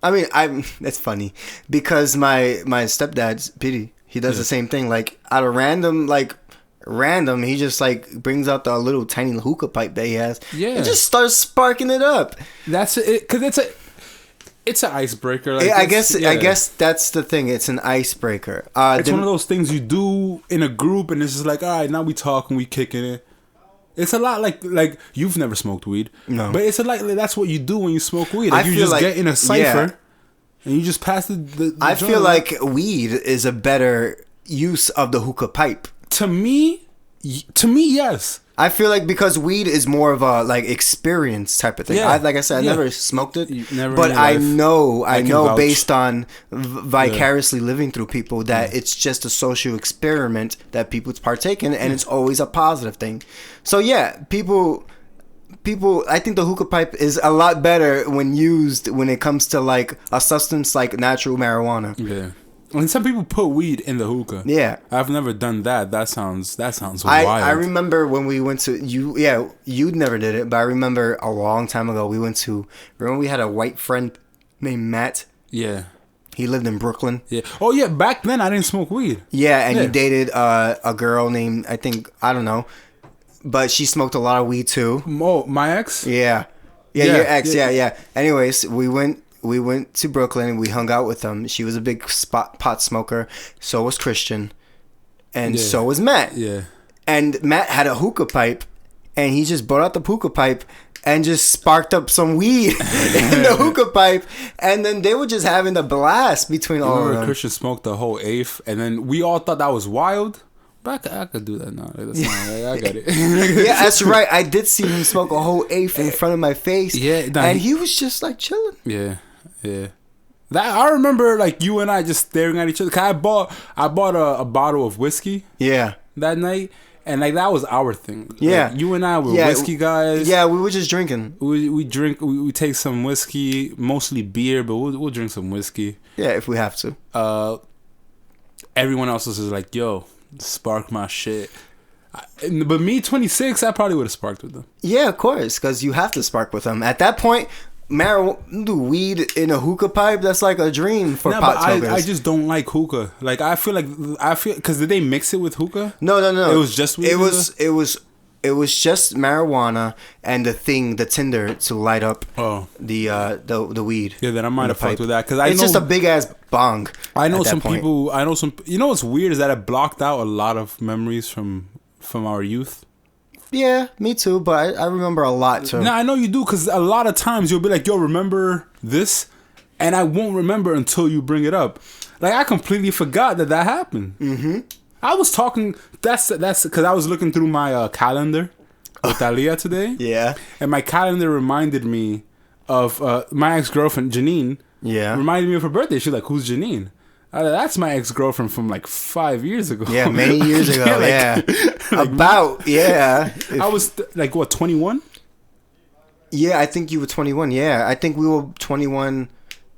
I mean, that's funny because my stepdad's Pity, he does the same thing. Like out of random, he just like brings out the little tiny hookah pipe that he has. Yeah, and just starts sparking it up. That's it, because it's an icebreaker. Like, I guess that's the thing. It's an icebreaker. It's one of those things you do in a group, and it's just like, all right, now we talking, we kicking it. It's a lot like you've never smoked weed, no, but it's a like that's what you do when you smoke weed. Like, you just get in a cipher, and you just pass the I feel like weed is a better use of the hookah pipe. To me, yes. I feel like because weed is more of a like experience type of thing. Yeah. Like I said, I never smoked it, but I know based on vicariously living through people that it's just a social experiment that people partake in, and it's always a positive thing. So yeah, people. I think the hookah pipe is a lot better when used when it comes to like a substance like natural marijuana. Yeah. And some people put weed in the hookah. Yeah, I've never done that. That sounds wild. I remember when we went to you. Yeah, you never did it, but I remember a long time ago we went to. Remember we had a white friend named Matt. Yeah, he lived in Brooklyn. Yeah. Oh yeah, back then I didn't smoke weed. Yeah, and he dated a girl named I don't know, but she smoked a lot of weed too. Oh, my ex. Yeah, your ex. Yeah. Anyways, we went to Brooklyn and we hung out with them. She was a big pot smoker. So was Christian. And so was Matt. Yeah. And Matt had a hookah pipe. And he just brought out the hookah pipe and just sparked up some weed in the hookah pipe. And then they were just having a blast between all of them. Christian smoked the whole eighth. And then we all thought that was wild. But I could do that now. That's fine. I got it. Yeah, that's right. I did see him smoke a whole eighth in front of my face. Yeah. And he was just like chilling. Yeah. Yeah, that I remember. Like you and I just staring at each other. 'Cause I bought a bottle of whiskey. Yeah, that night, and like that was our thing. Yeah, like, you and I were whiskey guys. Yeah, we were just drinking. We drink. We take some whiskey, mostly beer, but we'll drink some whiskey. Yeah, if we have to. Everyone else was just like, "Yo, spark my shit." But me, 26, I probably would have sparked with them. Yeah, of course, because you have to spark with them at that point. Weed in a hookah pipe, that's like a dream for pot smokers. I just don't like hookah. Like I feel because did they mix it with hookah? No. It was just weed. It was just marijuana and the tinder to light up the weed. Yeah, then I might have fucked with that because it's just a big ass bong. I know some people. I know some. You know what's weird is that it blocked out a lot of memories from our youth. Yeah, me too, but I remember a lot too. No, I know you do, because a lot of times you'll be like, yo, remember this? And I won't remember until you bring it up. Like, I completely forgot that happened. Mm-hmm. I was talking, that's because I was looking through my calendar with Aliyah today. Yeah. And my calendar reminded me of my ex-girlfriend, Janine. Yeah. Reminded me of her birthday. She's like, who's Janine? That's my ex-girlfriend from like 5 years ago. Yeah, many years ago. I was like, what, 21? Yeah, I think you were 21. Yeah, I think we were 21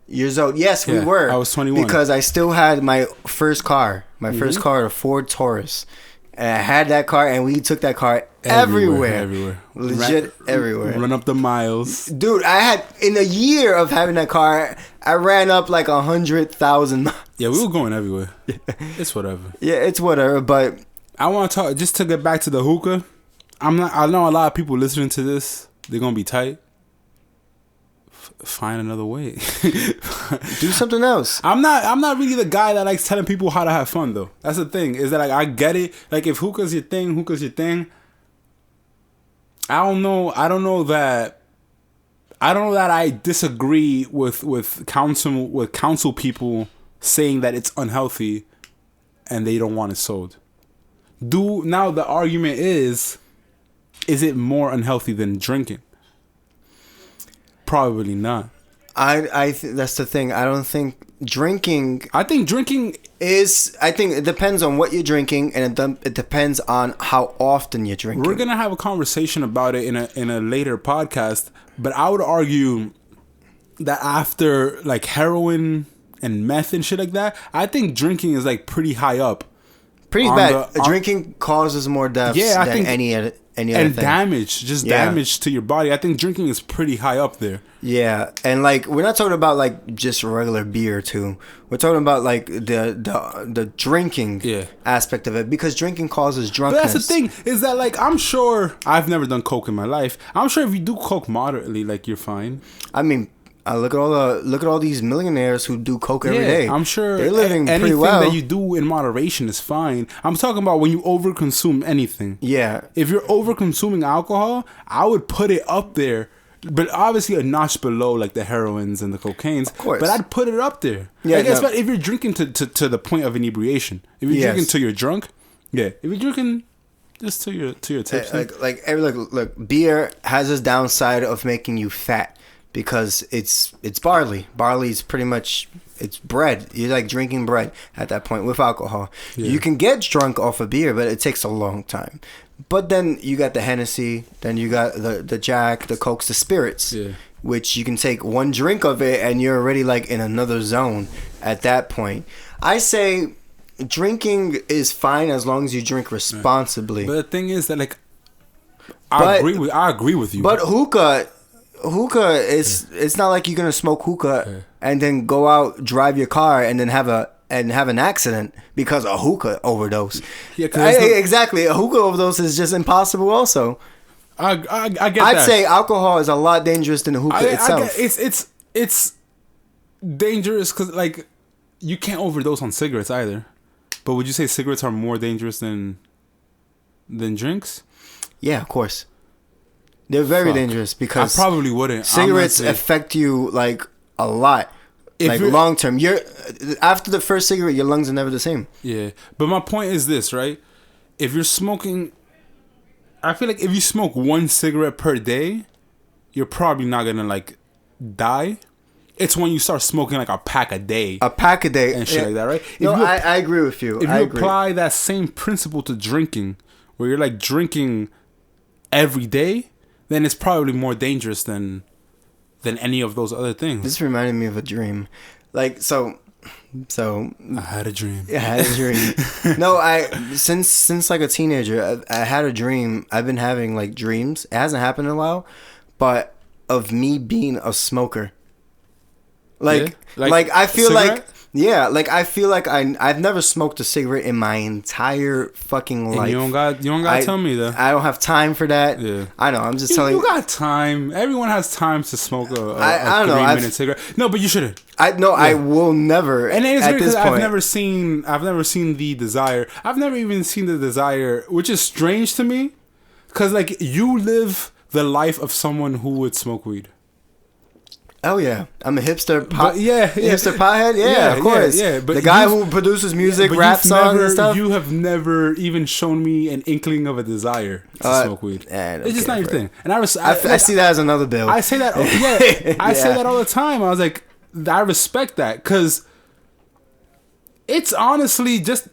years old. Yes, we were. I was 21. Because I still had my first car. My first car, a Ford Taurus. And I had that car, and we took that car everywhere. Legit everywhere. Run up the miles. Dude, I had, in a year of having that car, I ran up like 100,000 miles. Yeah, we were going everywhere. It's whatever. Yeah, it's whatever, but I want to talk, just to get back to the hookah. I know a lot of people listening to this, they're going to be tight. Find another way. Do something else. I'm not really the guy that likes telling people how to have fun, though. That's the thing. Is that like, I get it. Like, if hookah's your thing, hookah's your thing. I don't know that I disagree with council people saying that it's unhealthy and they don't want it sold. Now the argument is it more unhealthy than drinking? Probably not. I that's the thing. I don't think drinking. I think drinking I think it depends on what you're drinking, and it depends on how often you're drinking. We're gonna have a conversation about it in a later podcast, but I would argue that after like heroin and meth and shit like that, I think drinking is like pretty high up. Pretty bad. Drinking causes more deaths than any other thing. Damage to your body. I think drinking is pretty high up there. Yeah, and like we're not talking about like just regular beer too. We're talking about like the drinking aspect of it, because drinking causes drunkenness. But that's the thing, is that like I'm sure I've never done coke in my life. I'm sure if you do coke moderately, like you're fine. I mean, look at all these millionaires who do coke every day. I'm sure they're living pretty well. Anything that you do in moderation is fine. I'm talking about when you overconsume anything. Yeah. If you're overconsuming alcohol, I would put it up there, but obviously a notch below like the heroines and the cocaines. Of course. But I'd put it up there. Yeah. Like, if you're drinking to the point of inebriation, if you're drinking till you're drunk, if you're drinking just till you're tipsy. Look, beer has this downside of making you fat. Because it's barley. Barley's pretty much, it's bread. You're like drinking bread at that point with alcohol. Yeah. You can get drunk off of beer, but it takes a long time. But then you got the Hennessy, then you got the Jack, the Cokes, the spirits, which you can take one drink of it and you're already like in another zone at that point. I say drinking is fine as long as you drink responsibly. But the thing is that like, I agree with you. But hookah, it's not like you're gonna smoke hookah and then go out, drive your car, and then have an accident because of hookah overdose. Yeah, exactly. A hookah overdose is just impossible. Also, I get I'd that. say alcohol is a lot dangerous than the hookah itself. It's dangerous because like you can't overdose on cigarettes either. But would you say cigarettes are more dangerous than drinks? Yeah, of course. They're very dangerous because I probably wouldn't. Cigarettes affect you like a lot, like long term. After the first cigarette, your lungs are never the same. Yeah, but my point is this, right? If you're smoking, I feel like if you smoke one cigarette per day, you're probably not gonna like die. It's when you start smoking like a pack a day, and shit like that, right? I agree with you. If you apply that same principle to drinking, where you're like drinking every day, then it's probably more dangerous than any of those other things. This reminded me of a dream. Like, so I had a dream. Yeah, I had a dream. No, since like a teenager, I had a dream. I've been having like dreams. It hasn't happened in a while, but of me being a smoker. Like I feel cigarette? I feel like I've never smoked a cigarette in my entire fucking life. And you don't got to tell me that. I don't have time for that. Yeah. I know. I'm just telling you. You got time. Everyone has time to smoke a 3-minute cigarette. No, but you shouldn't. I will never. And it's weird because I've never seen the desire. I've never even seen the desire, which is strange to me, because like you live the life of someone who would smoke weed. Oh yeah, I'm a hipster. Hipster pothead. Yeah, of course. Yeah, but the guy who produces music, rap songs, and stuff. You have never even shown me an inkling of a desire to smoke weed. It's just not your thing. And I see that as another bill. I say that. I say that all the time. I was like, I respect that because it's honestly just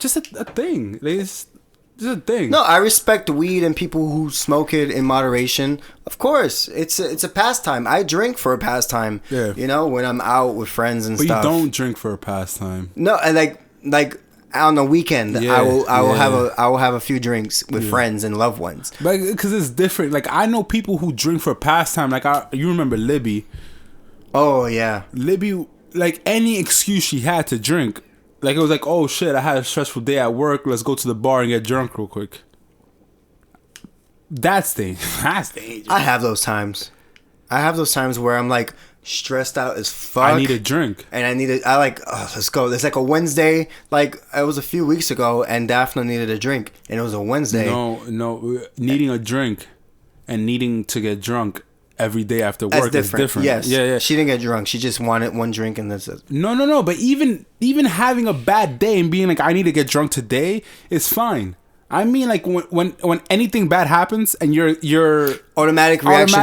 a thing. It's a thing. No, I respect weed and people who smoke it in moderation. Of course, it's a pastime. I drink for a pastime. Yeah, you know, when I'm out with friends and stuff. But you don't drink for a pastime. No, and like on the weekend, I will have a few drinks with friends and loved ones. But because it's different. Like I know people who drink for a pastime. Like you remember Libby? Oh yeah, Libby. Like any excuse she had to drink. Like, it was like, oh, shit, I had a stressful day at work. Let's go to the bar and get drunk real quick. That's dangerous. I have those times. Where I'm, like, stressed out as fuck. I need a drink. And let's go. It's like a Wednesday. Like, it was a few weeks ago, and Daphne needed a drink. And it was a Wednesday. No. Needing a drink and needing to get drunk every day after work is different. Yes. Yeah. She didn't get drunk. She just wanted one drink and that's it. No. But even having a bad day and being like, I need to get drunk today is fine. I mean, like when anything bad happens and your automatic reaction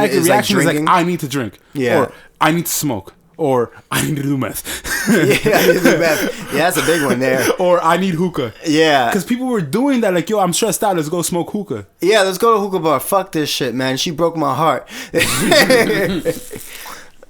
is like I need to drink. Yeah. Or I need to smoke. Or I need to do meth. Yeah, I need to do meth. Yeah, that's a big one there. Or I need hookah. Yeah. Because people were doing that, like, yo, I'm stressed out. Let's go smoke hookah. Yeah, let's go to hookah bar. Fuck this shit, man. She broke my heart.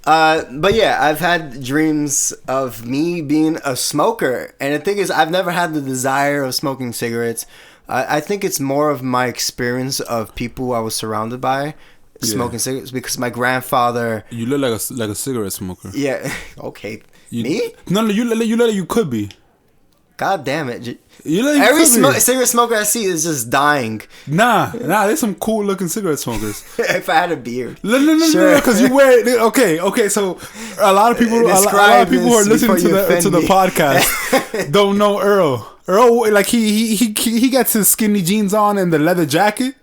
But yeah, I've had dreams of me being a smoker. And the thing is, I've never had the desire of smoking cigarettes. I think it's more of my experience of people I was surrounded by. Smoking cigarettes because my grandfather. You look like a cigarette smoker. Yeah. Okay. You, me? No, you could be. God damn it. Every cigarette smoker I see is just dying. Nah. There's some cool looking cigarette smokers. If I had a beard. No, because you wear it. Okay. So a lot of people who are listening to the podcast don't know Earl. Earl, like he gets his skinny jeans on and the leather jacket.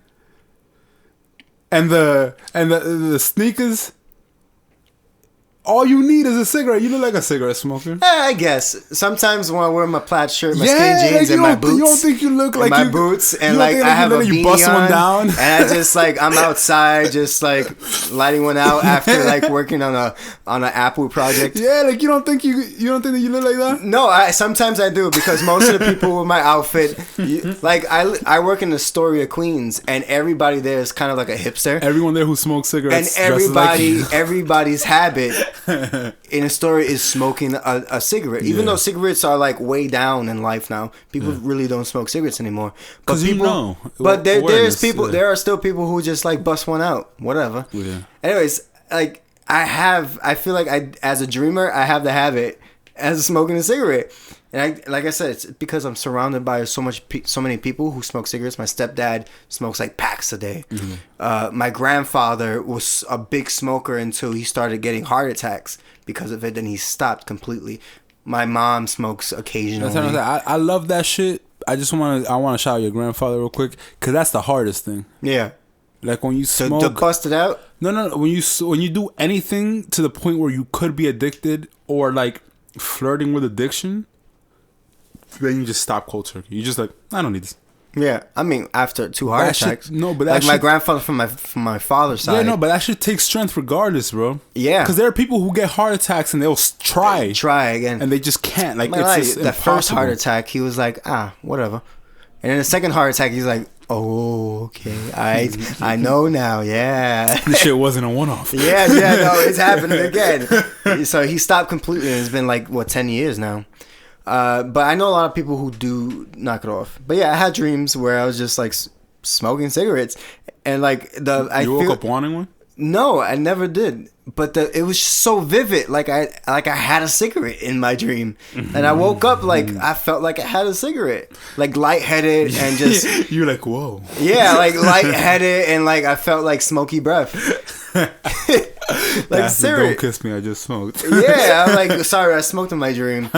And the sneakers. All you need is a cigarette. You look like a cigarette smoker. I guess. Sometimes when I wear my plaid shirt, my skinny jeans, and my boots. You don't think you look like my boots, and like I have a beanie bust on, one down. And I just like I'm outside, just like lighting one out after like working on an Apple project. Yeah, like you don't think that you look like that? No, sometimes I do because most of the people with my outfit, like I work in Astoria, Queens, and everybody there is kind of like a hipster. Everyone there who smokes cigarettes, and everybody's habit in Astoria is smoking a cigarette. Even though cigarettes are like way down in life now, people really don't smoke cigarettes anymore. But people, there are still people who just like bust one out, whatever. Yeah. Anyways, like I feel like as a dreamer, I have the habit as smoking a cigarette. And like I said, it's because I'm surrounded by so many people who smoke cigarettes. My stepdad smokes like packs a day. Mm-hmm. My grandfather was a big smoker until he started getting heart attacks because of it. Then he stopped completely. My mom smokes occasionally. I love that shit. I want to shout out your grandfather real quick because that's the hardest thing. Yeah. Like when you smoke, to bust it out. No. When you do anything to the point where you could be addicted or like flirting with addiction. Then you just stop cold turkey. You just like, I don't need this. Yeah, I mean, after 2 heart attacks. But my grandfather from my father's side. Yeah, no, but that shit takes strength regardless, bro. Yeah, because there are people who get heart attacks and they'll try again, and they just can't. Like it's just the first heart attack, he was like, whatever, and then the second heart attack, he's like, oh, okay, I know now. Yeah, this shit wasn't a one-off. yeah, no, it's happening again. So he stopped completely. And it's been like 10 years now. But I know a lot of people who do knock it off. But yeah, I had dreams where I was just like smoking cigarettes, and like you woke up wanting one. No, I never did. But it was just so vivid. Like I had a cigarette in my dream, and I woke up like I felt like I had a cigarette, like lightheaded and just. You're like, whoa. Yeah, like lightheaded and like I felt like smoky breath. Like serious. Don't kiss me. I just smoked. Yeah, I'm like, sorry, I smoked in my dream.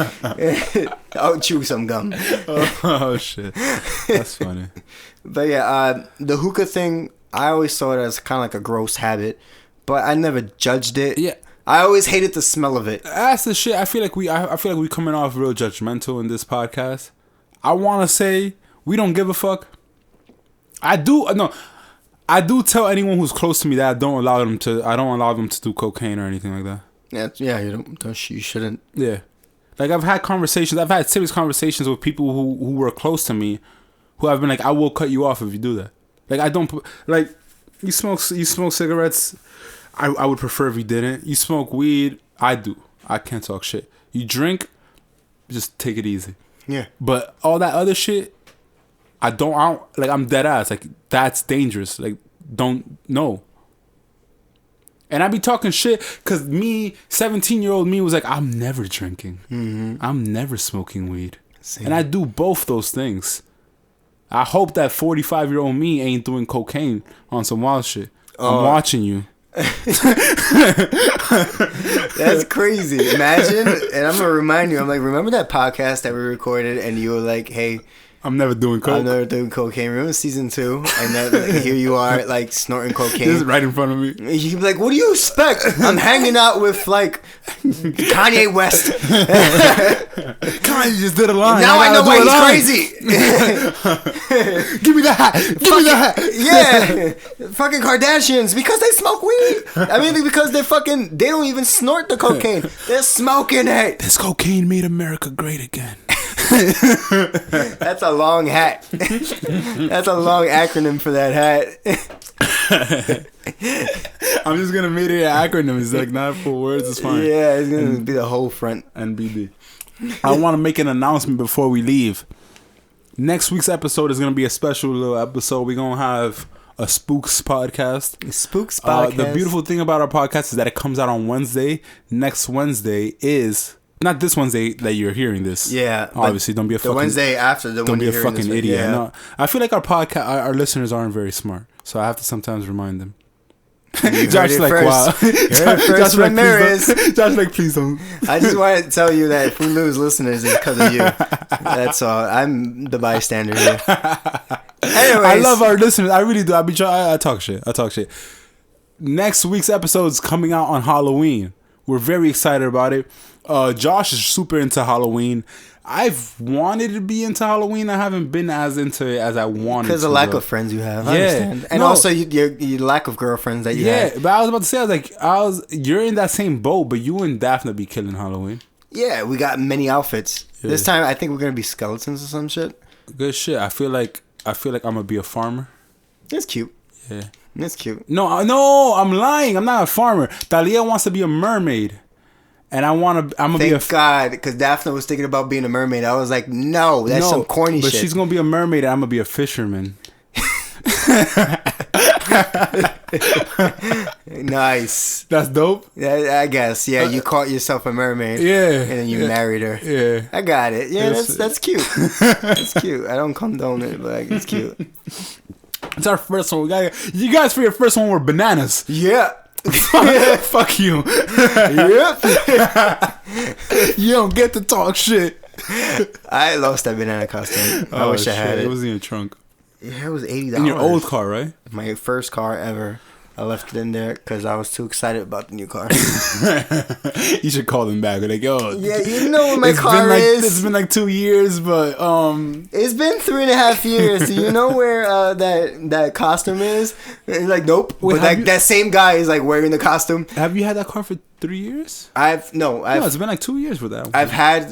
I'll chew some gum. Oh shit, that's funny. But yeah, the hookah thing, I always saw it as kind of like a gross habit, but I never judged it. Yeah, I always hated the smell of it. That's the shit. I feel like we coming off real judgmental in this podcast. I want to say we don't give a fuck. I do tell anyone who's close to me that I don't allow them to do cocaine or anything like that. Yeah, you shouldn't. Yeah, like I've had serious conversations with people who were close to me, who have been like, I will cut you off if you do that. Like I don't like you smoke cigarettes. I would prefer if you didn't. You smoke weed. I do. I can't talk shit. You drink, just take it easy. Yeah. But all that other shit. I don't like, I'm dead ass. Like, that's dangerous. Like, no. And I be talking shit because 17-year-old me was like, I'm never drinking. Mm-hmm. I'm never smoking weed. Same. And I do both those things. I hope that 45-year-old me ain't doing cocaine on some wild shit. I'm watching you. That's crazy. Imagine, and I'm going to remind you, I'm like, remember that podcast that we recorded and you were like, hey, I'm never doing coke. I'm never doing cocaine. Remember season 2? And then here you are, like, snorting cocaine. This is right in front of me. You can be like, what do you expect? I'm hanging out with, like, Kanye West. Kanye just did a line. Now I know why he's crazy. Give me the hat. Give me the hat. Yeah. Fucking Kardashians. Because they smoke weed. I mean, because they don't even snort the cocaine. They're smoking it. This cocaine made America great again. That's a long hat. That's a long acronym for that hat. I'm just gonna make it an acronym. It's like not full words. It's fine. Yeah, it's gonna be the whole front. NBD. I want to make an announcement before we leave. Next week's episode is gonna be a special little episode. We're gonna have a Spooks podcast. Spooks podcast. The beautiful thing about our podcast is that it comes out on Wednesday. Next Wednesday is not this Wednesday that you're hearing this. Yeah. Obviously, don't be a fucking... The Wednesday after the don't be a fucking idiot. Yeah. No, I feel like our listeners aren't very smart, so I have to sometimes remind them. Josh like, wow. Josh like, please don't. I just want to tell you that if we lose listeners, it's because of you. That's all. I'm the bystander here. Anyways. I love our listeners. I really do. I talk shit. Next week's episode is coming out on Halloween. We're very excited about it. Josh is super into Halloween. I've wanted to be into Halloween. I haven't been as into it as I wanted because of the lack of friends you have. I understand. And also your lack of girlfriends that you have. Yeah, but I was about to say, you're in that same boat, but you and Daphne be killing Halloween. Yeah, we got many outfits. Yeah. This time, I think we're gonna be skeletons or some shit. Good shit. I feel like I'm gonna be a farmer. That's cute. Yeah, that's cute. No, I'm lying. I'm not a farmer. Talia wants to be a mermaid. And I'm gonna be a... Thank God, because Daphne was thinking about being a mermaid. I was like, no, that's some corny shit. But she's gonna be a mermaid and I'm gonna be a fisherman. Nice. That's dope. Yeah, I guess. Yeah, you caught yourself a mermaid. Yeah. And then you married her. Yeah. I got it. Yeah, that's cute. That's cute. I don't condone it, but it's cute. It's our first one. You guys for your first one were bananas. Yeah. Fuck you. Yep. You don't get to talk shit. I lost that banana costume. I wish I had it. It was in your trunk. Yeah, it was $80. In your old car, right? My first car ever. I left it in there because I was too excited about the new car. You should call them back. Like, yo, yeah, you know what my car is. It's been like 2 years, but it's been 3.5 years. Do you know where that costume is? And like, nope. Wait, but like that same guy is like wearing the costume. Have you had that car for 3 years? No, it's been like 2 years for that one. I've had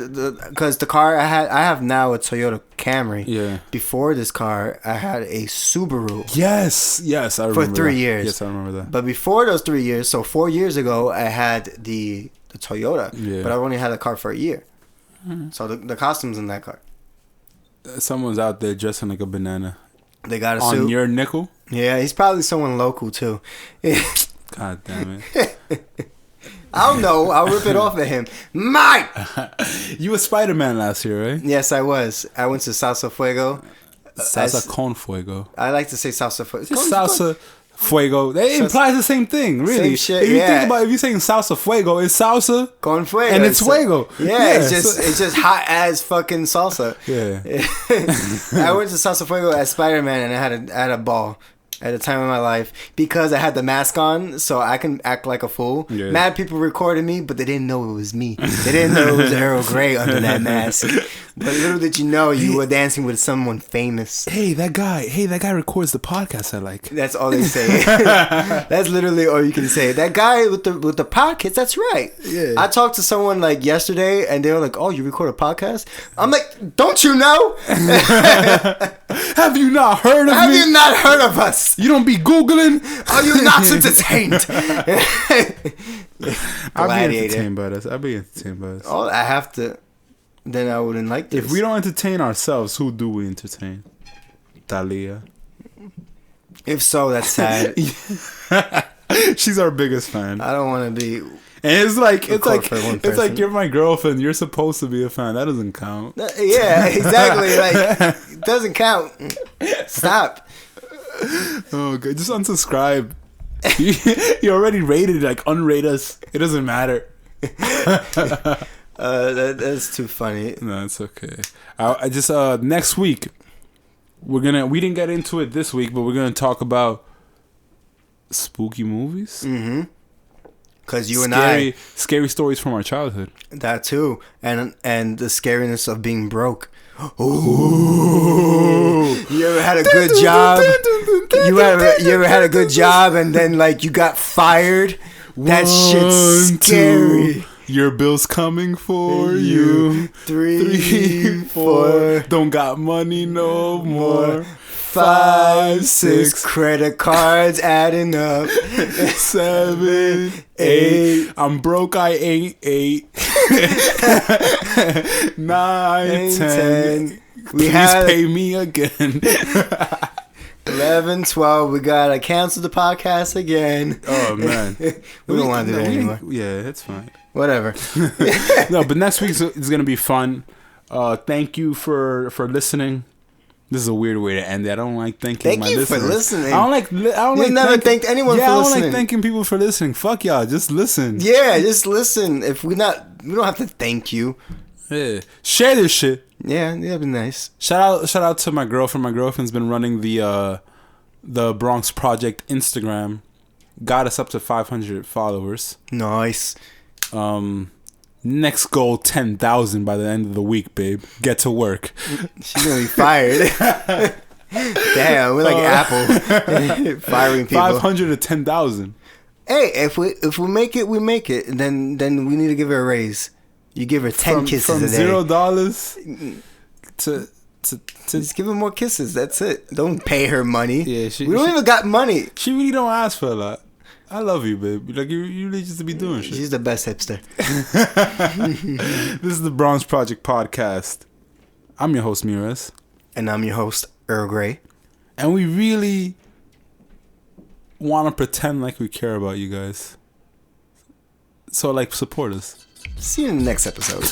because the car I have now a Toyota Camry. Yeah. Before this car, I had a Subaru. Yes, I remember. For 3 years. Yes, I remember that. But before those 3 years, so 4 years ago, I had the Toyota. Yeah. But I've only had the car for a year. Mm-hmm. So the costume's in that car. Someone's out there dressing like a banana. They got a suit. On your nickel? Yeah, he's probably someone local too. God damn it. I don't know. I'll rip it off at him. Mike! You were Spider-Man last year, right? Yes, I was. I went to Salsa Fuego. Salsa con fuego. I like to say Salsa Fuego. Salsa fuego. It implies the same thing, really. Same shit, if you think about it, if you're saying salsa fuego, it's salsa con fuego. And it's fuego. Yeah, it's just hot as fucking salsa. Yeah. I went to Salsa Fuego as Spider-Man and I had a ball. At the time of my life, because I had the mask on, so I can act like a fool. Yeah. Mad people recorded me, but they didn't know it was me. They didn't know it was Earl Grey under that mask. But little did you know, you were dancing with someone famous. Hey, that guy records the podcast I like. That's all they say. That's literally all you can say. That guy with the podcast, that's right. Yeah. I talked to someone like yesterday, and they were like, "Oh, you record a podcast?" I'm like, "Don't you know? Have you not heard of me? Have you not heard of us? You don't be Googling? Are you not entertained?" I'll be entertained by this. Oh, I have to. Then I wouldn't like this. If we don't entertain ourselves, who do we entertain? Talia. If so, that's sad. She's our biggest fan. I don't want to be. And it's like you're my girlfriend. You're supposed to be a fan. That doesn't count. Yeah, exactly. Like it doesn't count. Stop. Oh, God. Just unsubscribe. You already rated. Like unrate us. It doesn't matter. That's too funny. No, it's okay. I just next week we didn't get into it this week, but we're gonna talk about spooky movies. Mm-hmm. Cause scary stories from our childhood. That too, and the scariness of being broke. Ooh. You ever had a good job? You ever had a good job and then like you got fired? That shit's scary. Your bill's coming for you. 3, 4. Don't got money no more. 5, 6 credit cards adding up. 7, 8. I'm broke. I ain't 8. 9, 10. Please pay me again. 11, 12. We gotta cancel the podcast again. Oh man, we don't want to do that anymore. Yeah, it's fine. Whatever. No, but next week is gonna be fun. Thank you for listening. This is a weird way to end it. I don't like thanking my listeners. Thank you for listening. I don't like never thanked anyone for listening. I don't like thanking people for listening. Fuck y'all. Just listen. Yeah, just listen. We don't have to thank you. Yeah. Share this shit. Yeah, that'd be nice. Shout out to my girlfriend. My girlfriend's been running the Bronx Project Instagram. Got us up to 500 followers. Nice. Next goal 10,000 by the end of the week, babe. Get to work. She's gonna be fired. Damn, we're like Apple. Firing people. 500 to 10,000. Hey, if we make it, we make it. Then we need to give her a raise. You give her 10 kisses a day. From $0 to just give her more kisses. That's it. Don't pay her money. Yeah, we don't even got money. She really don't ask for a lot. I love you, babe. Like you really just to be doing shit. She's the best hipster. This is the Bronx Project Podcast. I'm your host, Miras. And I'm your host, Earl Grey. And we really want to pretend like we care about you guys. So, like, support us. See you in the next episode.